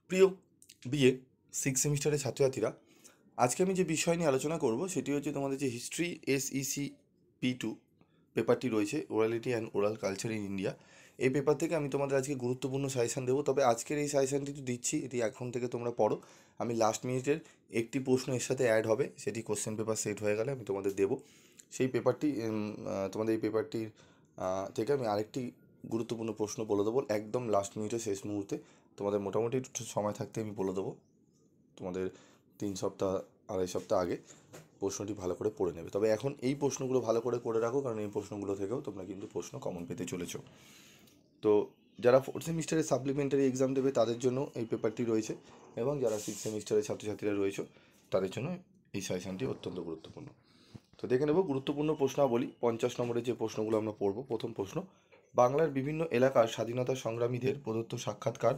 প্রিয় BA six সেমিস্টারের ছাত্রছাত্রীরা, আজকে আমি যে বিষয় নিয়ে আলোচনা করব সেটি হচ্ছে তোমাদের যে হিস্ট্রি এসইসি P2 পেপারটি রয়েছে, orality and oral culture in India. এই পেপার থেকে আমি তোমাদের আজকে গুরুত্বপূর্ণ সাজেশান দেবো। তবে আজকের এই সাজেশানটি তো দিচ্ছি, এটি এখন থেকে তোমরা পড়ো। আমি লাস্ট মিনিটের একটি প্রশ্ন এর সাথে অ্যাড হবে, সেটি কোশ্চেন পেপার সেট হয়ে গেলে আমি তোমাদের দেবো। সেই পেপারটি তোমাদের এই পেপারটির থেকে আমি আরেকটি গুরুত্বপূর্ণ প্রশ্ন বলে দেবো একদম লাস্ট মিনিটের শেষ মুহূর্তে। তোমাদের মোটামুটি একটু সময় থাকতে আমি বলে দেবো। তোমাদের 3 সপ্তাহ 2.5 সপ্তাহ আগে প্রশ্নটি ভালো করে পড়ে নেবে। তবে এখন এই প্রশ্নগুলো ভালো করে রাখো, কারণ এই প্রশ্নগুলো থেকেও তোমরা কিন্তু প্রশ্ন কমন পেতে চলেছো। তো যারা 4th সেমিস্টারে সাপ্লিমেন্টারি এক্সাম দেবে তাদের জন্য এই পেপারটি রয়েছে, এবং যারা 6th সেমিস্টারের ছাত্রছাত্রীরা রয়েছে তাদের জন্য এই সাজেশনটি অত্যন্ত গুরুত্বপূর্ণ। তো দেখে নেব গুরুত্বপূর্ণ প্রশ্নাবলী। 50 নম্বরের যে প্রশ্নগুলো আমরা পড়ব। প্রথম প্রশ্ন, বাংলার বিভিন্ন এলাকার স্বাধীনতা সংগ্রামীদের প্রদত্ত সাক্ষাৎকার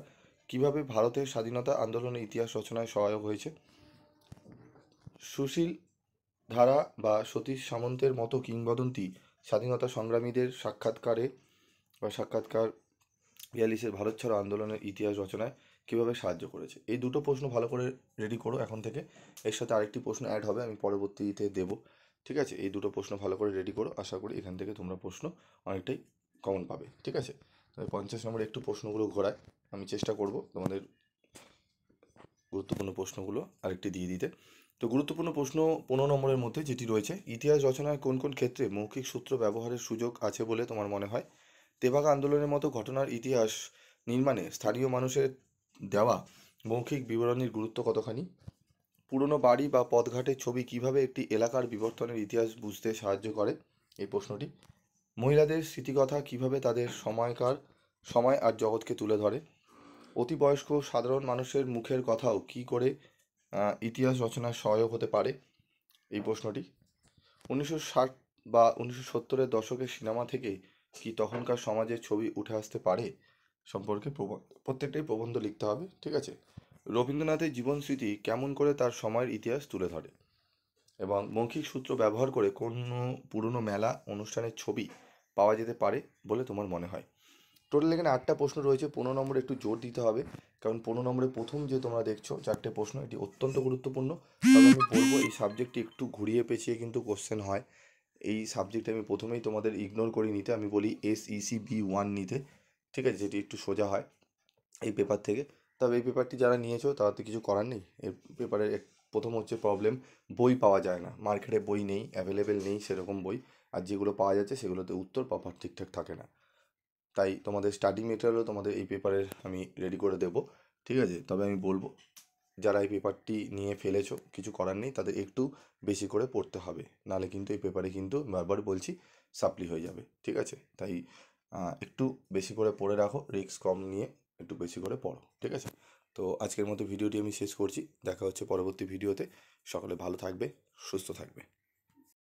কিভাবে ভারতের স্বাধীনতা আন্দোলনের ইতিহাস রচনায় সহায়ক হয়েছে? সুশীল ধারা বা সতীশ সামন্তের মতো কিংবদন্তি স্বাধীনতা সংগ্রামীদের সাক্ষাৎকার 42-এর ভারত ছাড়ো আন্দোলনের ইতিহাস রচনায় কীভাবে সাহায্য করেছে? এই দুটো প্রশ্ন ভালো করে রেডি করো এখন থেকে। এর সাথে আরেকটি প্রশ্ন অ্যাড হবে, আমি পরবর্তীতে দেবো। ঠিক আছে, এই দুটো প্রশ্ন ভালো করে রেডি করো। আশা করি এখান থেকে তোমরা প্রশ্ন অনেকটাই কমন পাবে। ঠিক আছে, তবে 50 নম্বরে একটু প্রশ্নগুলো ঘোরায়, আমি চেষ্টা করব তোমাদের গুরুত্বপূর্ণ প্রশ্নগুলো আরেকটি দিয়ে দিতে। তো গুরুত্বপূর্ণ প্রশ্ন 15 নম্বরের মধ্যে যেটি রয়েছে, ইতিহাস রচনায় কোন কোন ক্ষেত্রে মৌখিক সূত্র ব্যবহারের সুযোগ আছে বলে তোমার মনে হয়? তেভাগা আন্দোলনের মতো ঘটনার ইতিহাস নির্মাণে স্থানীয় মানুষের দেওয়া মৌখিক বিবরণীর গুরুত্ব কতখানি? পুরনো বাড়ি বা পথঘাটের ছবি কিভাবে একটি এলাকার বিবর্তনের ইতিহাস বুঝতে সাহায্য করে? এই প্রশ্নটি। মহিলাদের স্মৃতিকথা কিভাবে তাদের সময় আর জগৎকে তুলে ধরে? অতি বয়স্ক সাধারণ মানুষের মুখের কথাও কি করে ইতিহাস রচনার সহায়ক হতে পারে? এই প্রশ্নটি। 1960 বা 1970-এর দশকের সিনেমা থেকে কি তখনকার সমাজের ছবি উঠে আসতে পারে সম্পর্কে প্রত্যেকটাই প্রবন্ধ লিখতে হবে। ঠিক আছে। রবীন্দ্রনাথের জীবন স্মৃতি কেমন করে তার সময়ের ইতিহাস তুলে ধরে? এবং মৌখিক সূত্র ব্যবহার করে কোনো পুরনো মেলা অনুষ্ঠানের ছবি পাওয়া যেতে পারে বলে তোমার মনে হয়? টোটাল এখানে 8টা প্রশ্ন রয়েছে। 15 নম্বরে একটু জোর দিতে হবে, কারণ 15 নম্বরে প্রথম যে তোমরা দেখছো 4টে প্রশ্ন, এটি অত্যন্ত গুরুত্বপূর্ণ। তবে আমি বলবো এই সাবজেক্টটি একটু ঘুরিয়ে পেঁচিয়ে কিন্তু কোশ্চেন হয়। এই সাবজেক্টে আমি প্রথমেই তোমাদের ইগনোর করি নিতে, আমি বলি এসইসি B1 নিতে। ঠিক আছে, যেটি একটু সোজা হয় এই পেপার থেকে। তবে এই পেপারটি যারা নিয়েছো তারা তো কিছু করার নেই। এই পেপারের প্রথম হচ্ছে প্রবলেম, বই পাওয়া যায় না, মার্কেটে বই নেই, অ্যাভেলেবেল নেই সেরকম বই। আর যেগুলো পাওয়া যাচ্ছে সেগুলোতে উত্তর প্রপার ঠিকঠাক থাকে না। তাই তোমাদের স্টাডি মেটেরিয়ালও তোমাদের এই পেপারের আমি রেডি করে দেবো। ঠিক আছে, তবে আমি বলবো যারা এই পেপারটি নিয়ে ফেলেছো কিছু করার নেই, তাদের একটু বেশি করে পড়তে হবে, নাহলে কিন্তু এই পেপারে কিন্তু বারবার বলছি সাপ্লি হয়ে যাবে। ঠিক আছে, তাই একটু বেশি করে পড়ে রাখো, রিস্ক কম নিয়ে একটু বেশি করে পড়ো। ঠিক আছে, তো আজকের মতো ভিডিওটি আমি শেষ করছি। দেখা হচ্ছে পরবর্তী ভিডিওতে। সকলে ভালো থাকবে, সুস্থ থাকবে।